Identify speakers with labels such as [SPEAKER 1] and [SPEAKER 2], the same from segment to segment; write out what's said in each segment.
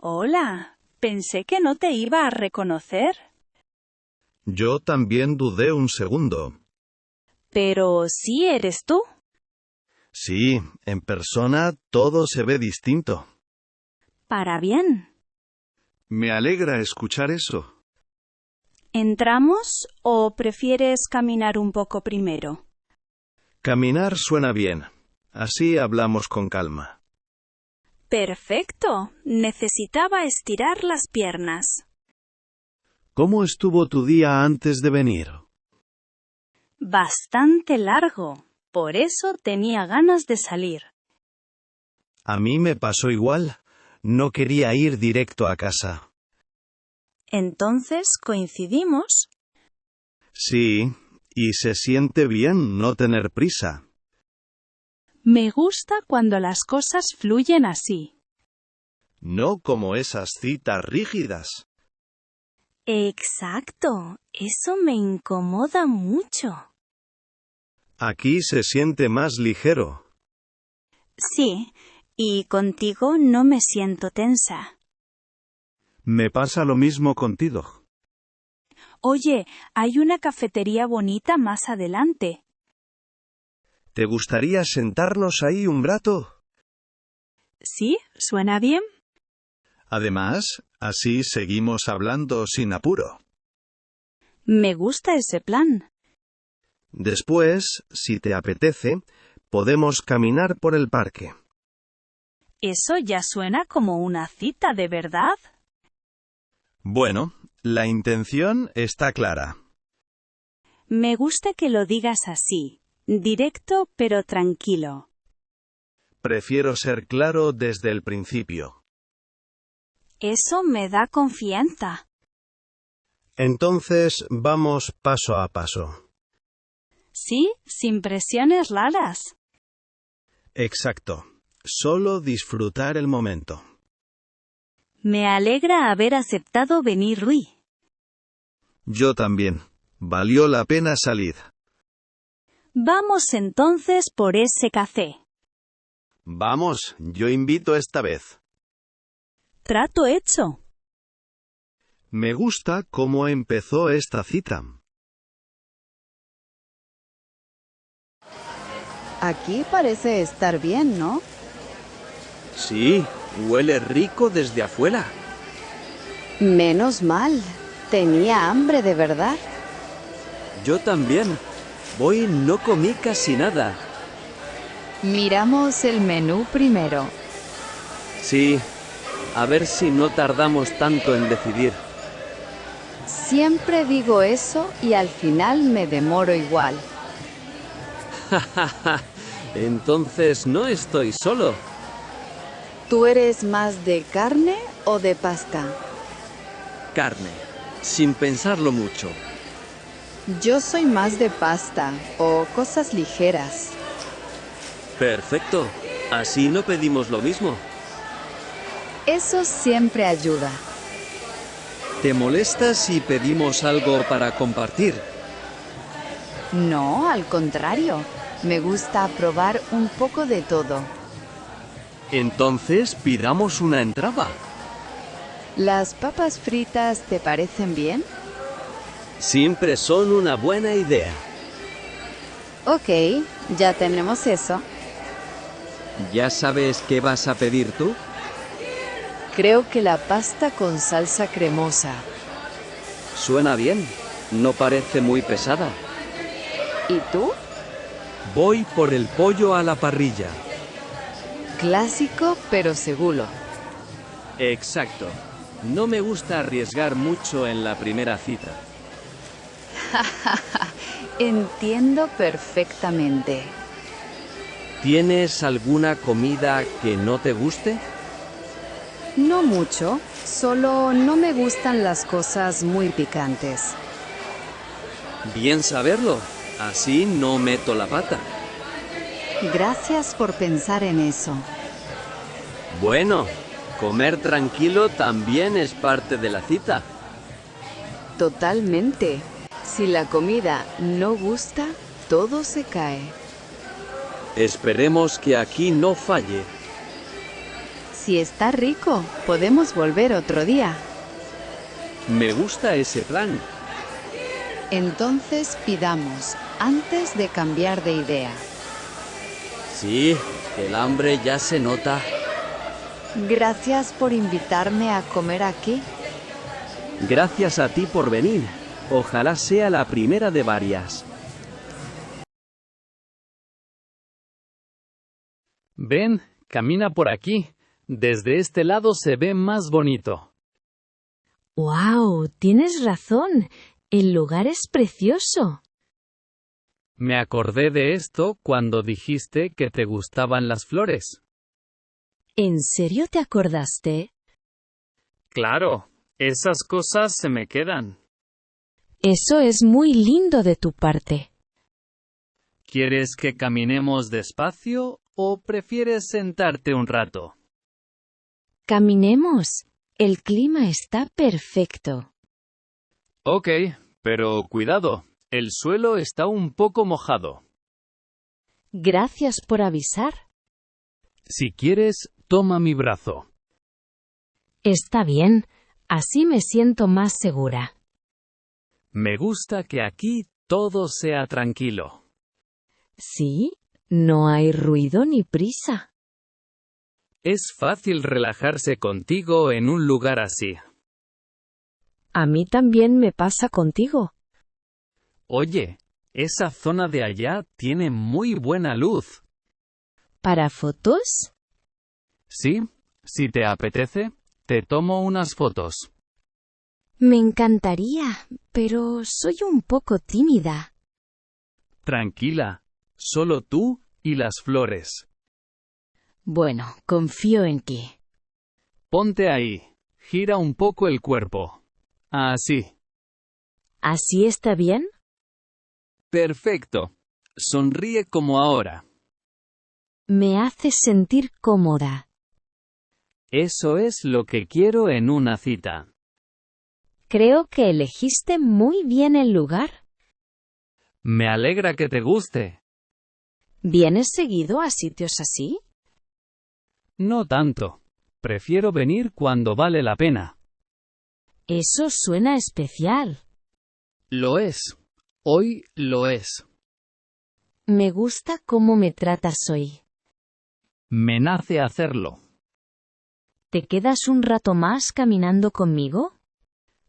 [SPEAKER 1] Hola, pensé que no te iba a reconocer.
[SPEAKER 2] Yo también dudé un segundo.
[SPEAKER 1] Pero sí eres tú.
[SPEAKER 2] Sí, en persona todo se ve distinto.
[SPEAKER 1] Para bien.
[SPEAKER 2] Me alegra escuchar eso.
[SPEAKER 1] ¿Entramos o prefieres caminar un poco primero?
[SPEAKER 2] Caminar suena bien. Así hablamos con calma.
[SPEAKER 1] Perfecto. Necesitaba estirar las piernas.
[SPEAKER 2] ¿Cómo estuvo tu día antes de venir?
[SPEAKER 1] Bastante largo. Por eso tenía ganas de salir.
[SPEAKER 2] A mí me pasó igual. No quería ir directo a casa.
[SPEAKER 1] Entonces coincidimos.
[SPEAKER 2] Sí, y se siente bien no tener prisa.
[SPEAKER 1] Me gusta cuando las cosas fluyen así.
[SPEAKER 2] No como esas citas rígidas.
[SPEAKER 1] Exacto. Eso me incomoda mucho.
[SPEAKER 2] Aquí se siente más ligero.
[SPEAKER 1] Sí, y contigo no me siento tensa.
[SPEAKER 2] Me pasa lo mismo contigo.
[SPEAKER 1] Oye, hay una cafetería bonita más adelante.
[SPEAKER 2] ¿Te gustaría sentarnos ahí un rato?
[SPEAKER 1] ¿Sí? ¿Suena bien?
[SPEAKER 2] Además, así seguimos hablando sin apuro.
[SPEAKER 1] Me gusta ese plan.
[SPEAKER 2] Después, si te apetece, podemos caminar por el parque.
[SPEAKER 1] Eso ya suena como una cita, ¿de verdad?
[SPEAKER 2] Bueno, la intención está clara.
[SPEAKER 1] Me gusta que lo digas así, directo pero tranquilo.
[SPEAKER 2] Prefiero ser claro desde el principio.
[SPEAKER 1] Eso me da confianza.
[SPEAKER 2] Entonces, vamos paso a paso.
[SPEAKER 1] Sí, sin presiones raras.
[SPEAKER 2] Exacto. Solo disfrutar el momento.
[SPEAKER 1] Me alegra haber aceptado venir, Rui.
[SPEAKER 2] Yo también. Valió la pena salir.
[SPEAKER 1] Vamos entonces por ese café.
[SPEAKER 2] Vamos, yo invito esta vez.
[SPEAKER 1] Trato hecho.
[SPEAKER 2] Me gusta cómo empezó esta cita.
[SPEAKER 3] Aquí parece estar bien, ¿no?
[SPEAKER 4] Sí, huele rico desde afuera.
[SPEAKER 3] Menos mal. Tenía hambre de verdad.
[SPEAKER 4] Yo también. Hoy no comí casi nada.
[SPEAKER 3] Miramos el menú primero.
[SPEAKER 4] Sí, a ver si no tardamos tanto en decidir.
[SPEAKER 3] Siempre digo eso y al final me demoro igual.
[SPEAKER 4] Entonces no estoy solo.
[SPEAKER 3] ¿Tú eres más de carne o de pasta?
[SPEAKER 4] Carne, sin pensarlo mucho.
[SPEAKER 3] Yo soy más de pasta o cosas ligeras.
[SPEAKER 4] Perfecto, así no pedimos lo mismo.
[SPEAKER 3] Eso siempre ayuda.
[SPEAKER 4] ¿Te molesta si pedimos algo para compartir?
[SPEAKER 3] No, al contrario. Me gusta probar un poco de todo.
[SPEAKER 4] Entonces pidamos una entrada.
[SPEAKER 3] ¿Las papas fritas te parecen bien?
[SPEAKER 4] Siempre son una buena idea.
[SPEAKER 3] Ok, ya tenemos eso.
[SPEAKER 4] ¿Ya sabes qué vas a pedir tú?
[SPEAKER 3] Creo que la pasta con salsa cremosa.
[SPEAKER 4] Suena bien. No parece muy pesada.
[SPEAKER 3] ¿Y tú?
[SPEAKER 4] Voy por el pollo a la parrilla.
[SPEAKER 3] Clásico pero seguro.
[SPEAKER 4] Exacto. No me gusta arriesgar mucho en la primera cita.
[SPEAKER 3] Entiendo perfectamente.
[SPEAKER 4] ¿Tienes alguna comida que no te guste?
[SPEAKER 3] No mucho, solo no me gustan las cosas muy picantes.
[SPEAKER 4] Bien saberlo. Así no meto la pata.
[SPEAKER 3] Gracias por pensar en eso.
[SPEAKER 4] Bueno, comer tranquilo también es parte de la cita.
[SPEAKER 3] Totalmente. Si la comida no gusta, todo se cae.
[SPEAKER 4] Esperemos que aquí no falle.
[SPEAKER 3] Si está rico, podemos volver otro día.
[SPEAKER 4] Me gusta ese plan.
[SPEAKER 3] Entonces pidamos, antes de cambiar de idea.
[SPEAKER 4] Sí, el hambre ya se nota.
[SPEAKER 3] Gracias por invitarme a comer aquí.
[SPEAKER 4] Gracias a ti por venir. Ojalá sea la primera de varias.
[SPEAKER 5] Ven, camina por aquí. Desde este lado se ve más bonito.
[SPEAKER 6] ¡Wow! Tienes razón. El lugar es precioso.
[SPEAKER 5] Me acordé de esto cuando dijiste que te gustaban las flores.
[SPEAKER 6] ¿En serio te acordaste?
[SPEAKER 5] Claro, esas cosas se me quedan.
[SPEAKER 6] Eso es muy lindo de tu parte.
[SPEAKER 5] ¿Quieres que caminemos despacio o prefieres sentarte un rato?
[SPEAKER 6] Caminemos. El clima está perfecto.
[SPEAKER 5] Ok, pero cuidado, el suelo está un poco mojado.
[SPEAKER 6] Gracias por avisar.
[SPEAKER 5] Si quieres, toma mi brazo.
[SPEAKER 6] Está bien, así me siento más segura.
[SPEAKER 5] Me gusta que aquí todo sea tranquilo.
[SPEAKER 6] ¿Sí? No hay ruido ni prisa.
[SPEAKER 5] Es fácil relajarse contigo en un lugar así.
[SPEAKER 6] A mí también me pasa contigo.
[SPEAKER 5] Oye, esa zona de allá tiene muy buena luz.
[SPEAKER 6] ¿Para fotos?
[SPEAKER 5] Sí, si te apetece, te tomo unas fotos.
[SPEAKER 6] Me encantaría, pero soy un poco tímida.
[SPEAKER 5] Tranquila, solo tú y las flores.
[SPEAKER 6] Bueno, confío en ti.
[SPEAKER 5] Ponte ahí, gira un poco el cuerpo. Así.
[SPEAKER 6] ¿Así está bien?
[SPEAKER 5] Perfecto. Sonríe como ahora.
[SPEAKER 6] Me hace sentir cómoda.
[SPEAKER 5] Eso es lo que quiero en una cita.
[SPEAKER 6] Creo que elegiste muy bien el lugar.
[SPEAKER 5] Me alegra que te guste.
[SPEAKER 6] ¿Vienes seguido a sitios así?
[SPEAKER 5] No tanto. Prefiero venir cuando vale la pena.
[SPEAKER 6] Eso suena especial.
[SPEAKER 5] Lo es. Hoy lo es.
[SPEAKER 6] Me gusta cómo me tratas hoy.
[SPEAKER 5] Me nace hacerlo.
[SPEAKER 6] ¿Te quedas un rato más caminando conmigo?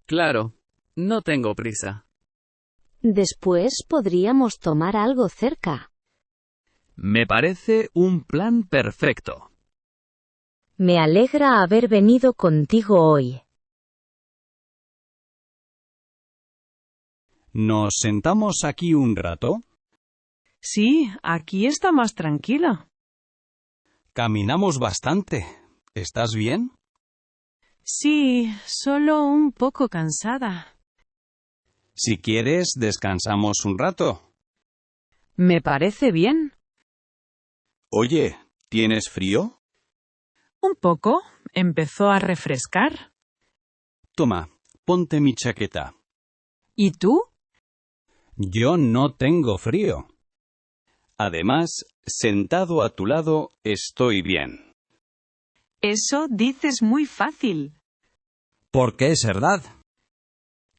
[SPEAKER 5] Claro, no tengo prisa.
[SPEAKER 6] Después podríamos tomar algo cerca.
[SPEAKER 5] Me parece un plan perfecto.
[SPEAKER 6] Me alegra haber venido contigo hoy.
[SPEAKER 7] ¿Nos sentamos aquí un rato?
[SPEAKER 8] Sí, aquí está más tranquila.
[SPEAKER 7] Caminamos bastante. ¿Estás bien?
[SPEAKER 8] Sí, solo un poco cansada.
[SPEAKER 7] Si quieres, descansamos un rato.
[SPEAKER 8] Me parece bien.
[SPEAKER 7] Oye, ¿tienes frío?
[SPEAKER 8] Un poco. Empezó a refrescar.
[SPEAKER 7] Toma, ponte mi chaqueta.
[SPEAKER 8] ¿Y tú?
[SPEAKER 7] Yo no tengo frío. Además, sentado a tu lado, estoy bien.
[SPEAKER 8] Eso dices muy fácil.
[SPEAKER 7] Porque es verdad.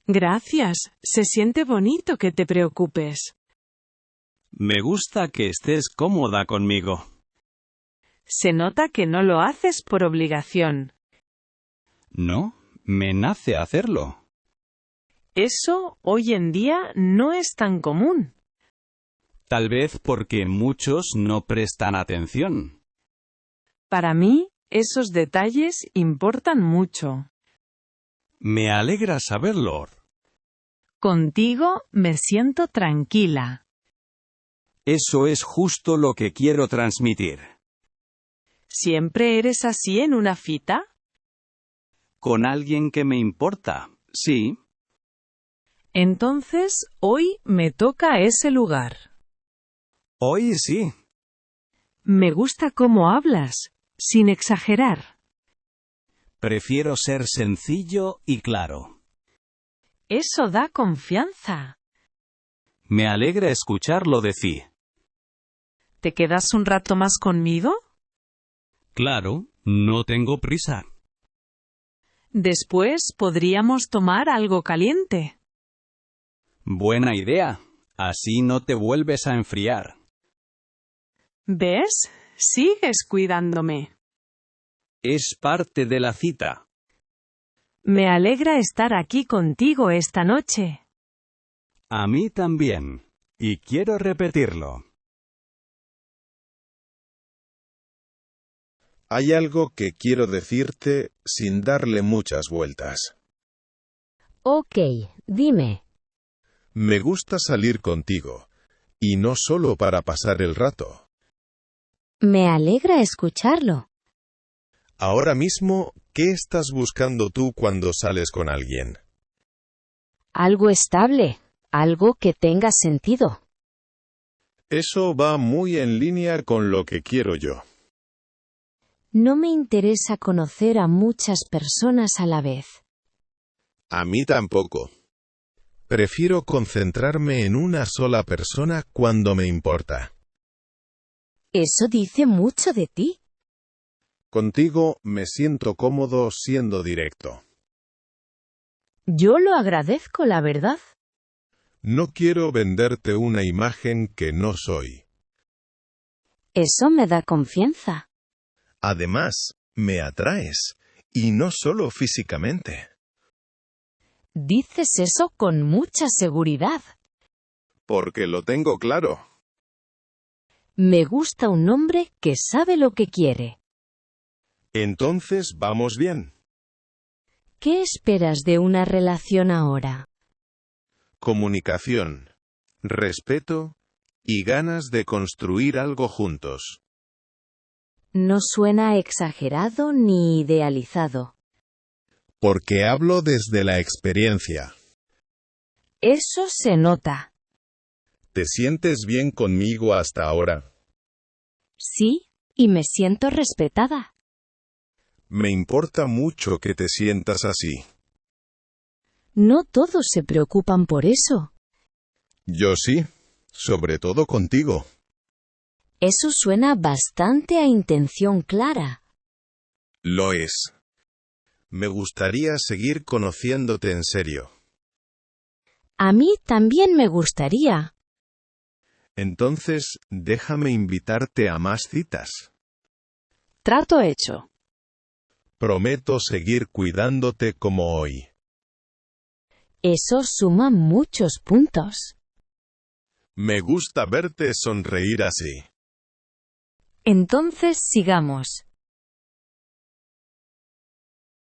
[SPEAKER 8] Gracias. Se siente bonito que te preocupes.
[SPEAKER 7] Me gusta que estés cómoda conmigo.
[SPEAKER 8] Se nota que no lo haces por obligación.
[SPEAKER 7] No, me nace hacerlo.
[SPEAKER 8] Eso hoy en día no es tan común.
[SPEAKER 7] Tal vez porque muchos no prestan atención.
[SPEAKER 8] Para mí, esos detalles importan mucho.
[SPEAKER 7] Me alegra saberlo.
[SPEAKER 8] Contigo me siento tranquila.
[SPEAKER 7] Eso es justo lo que quiero transmitir.
[SPEAKER 8] ¿Siempre eres así en una cita?
[SPEAKER 7] Con alguien que me importa, sí.
[SPEAKER 8] Entonces, hoy me toca ese lugar.
[SPEAKER 7] Hoy sí.
[SPEAKER 8] Me gusta cómo hablas, sin exagerar.
[SPEAKER 7] Prefiero ser sencillo y claro.
[SPEAKER 8] Eso da confianza.
[SPEAKER 7] Me alegra escucharlo decir.
[SPEAKER 8] ¿Te quedas un rato más conmigo?
[SPEAKER 7] Claro, No tengo prisa.
[SPEAKER 8] Después podríamos tomar algo caliente.
[SPEAKER 7] Buena idea. Así no te vuelves a enfriar.
[SPEAKER 8] ¿Ves? Sigues cuidándome.
[SPEAKER 4] Es parte de la cita.
[SPEAKER 6] Me alegra estar aquí contigo esta noche.
[SPEAKER 7] A mí también. Y quiero repetirlo.
[SPEAKER 9] Hay algo que quiero decirte sin darle muchas vueltas.
[SPEAKER 6] Ok, dime.
[SPEAKER 9] Me gusta salir contigo, y no solo para pasar el rato.
[SPEAKER 6] Me alegra escucharlo.
[SPEAKER 9] Ahora mismo, ¿qué estás buscando tú cuando sales con alguien?
[SPEAKER 6] Algo estable, algo que tenga sentido.
[SPEAKER 9] Eso va muy en línea con lo que quiero yo.
[SPEAKER 6] No me interesa conocer a muchas personas a la vez.
[SPEAKER 9] A mí tampoco. Prefiero concentrarme en una sola persona cuando me importa.
[SPEAKER 6] Eso dice mucho de ti.
[SPEAKER 9] Contigo me siento cómodo siendo directo.
[SPEAKER 6] Yo lo agradezco, la verdad.
[SPEAKER 9] No quiero venderte una imagen que no soy.
[SPEAKER 6] Eso me da confianza.
[SPEAKER 9] Además, me atraes, y no solo físicamente.
[SPEAKER 6] Dices eso con mucha seguridad.
[SPEAKER 9] Porque lo tengo claro.
[SPEAKER 6] Me gusta un hombre que sabe lo que quiere.
[SPEAKER 9] Entonces vamos bien.
[SPEAKER 6] ¿Qué esperas de una relación ahora?
[SPEAKER 9] Comunicación, respeto y ganas de construir algo juntos.
[SPEAKER 6] No suena exagerado ni idealizado.
[SPEAKER 9] Porque hablo desde la experiencia.
[SPEAKER 6] Eso se nota.
[SPEAKER 9] ¿Te sientes bien conmigo hasta ahora?
[SPEAKER 6] Sí, y me siento respetada.
[SPEAKER 9] Me importa mucho que te sientas así.
[SPEAKER 6] No todos se preocupan por eso.
[SPEAKER 9] Yo sí, sobre todo contigo.
[SPEAKER 6] Eso suena bastante a intención clara.
[SPEAKER 9] Lo es. Me gustaría seguir conociéndote en serio.
[SPEAKER 6] A mí también me gustaría.
[SPEAKER 9] Entonces, déjame invitarte a más citas.
[SPEAKER 3] Trato hecho.
[SPEAKER 9] Prometo seguir cuidándote como hoy.
[SPEAKER 6] Eso suma muchos puntos.
[SPEAKER 9] Me gusta verte sonreír así.
[SPEAKER 6] Entonces sigamos.